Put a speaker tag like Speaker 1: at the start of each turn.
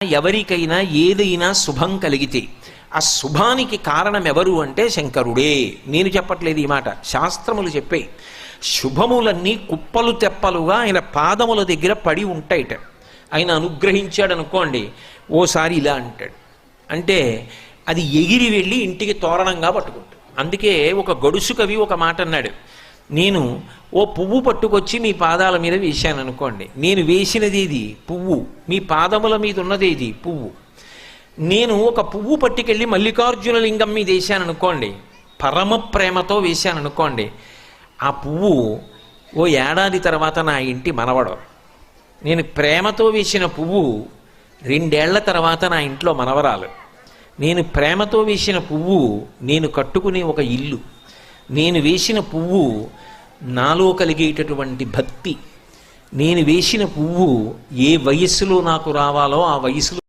Speaker 1: ఎవరికైనా ఏదైనా శుభం కలిగితే ఆ శుభానికి కారణం ఎవరు అంటే శంకరుడే. నేను చెప్పట్లేదు ఈ మాట, శాస్త్రములు చెప్పే. శుభములన్నీ కుప్పలు తెప్పలుగా ఆయన పాదముల దగ్గర పడి ఉంటాయిట. ఆయన అనుగ్రహించాడు అనుకోండి, ఓసారి ఇలా అంటాడు అంటే అది ఎగిరి వెళ్ళి ఇంటికి తోరణంగా పట్టుకుంటాడు. అందుకే ఒక గడుసు కవి ఒక మాట అన్నాడు, నేను ఓ పువ్వు పట్టుకొచ్చి మీ పాదాల మీద వేశాను అనుకోండి, నేను వేసినది ఇది పువ్వు, మీ పాదముల మీద ఉన్నది ఇది పువ్వు. నేను ఒక పువ్వు పట్టుకెళ్ళి మల్లికార్జున లింగం మీద వేశాను అనుకోండి, పరమ ప్రేమతో వేశాను అనుకోండి, ఆ పువ్వు ఓ ఏడాది తర్వాత నా ఇంటి మనవడు. నేను ప్రేమతో వేసిన పువ్వు 2 ఏళ్ల తర్వాత నా ఇంట్లో మనవరాలు. నేను ప్రేమతో వేసిన పువ్వు నేను కట్టుకునే ఒక ఇల్లు. నేను వేసిన పువ్వు నాలో కలిగేటటువంటి భక్తి. నేను వేసిన పువ్వు ఏ వయస్సులో నాకు రావాలో ఆ వయసులో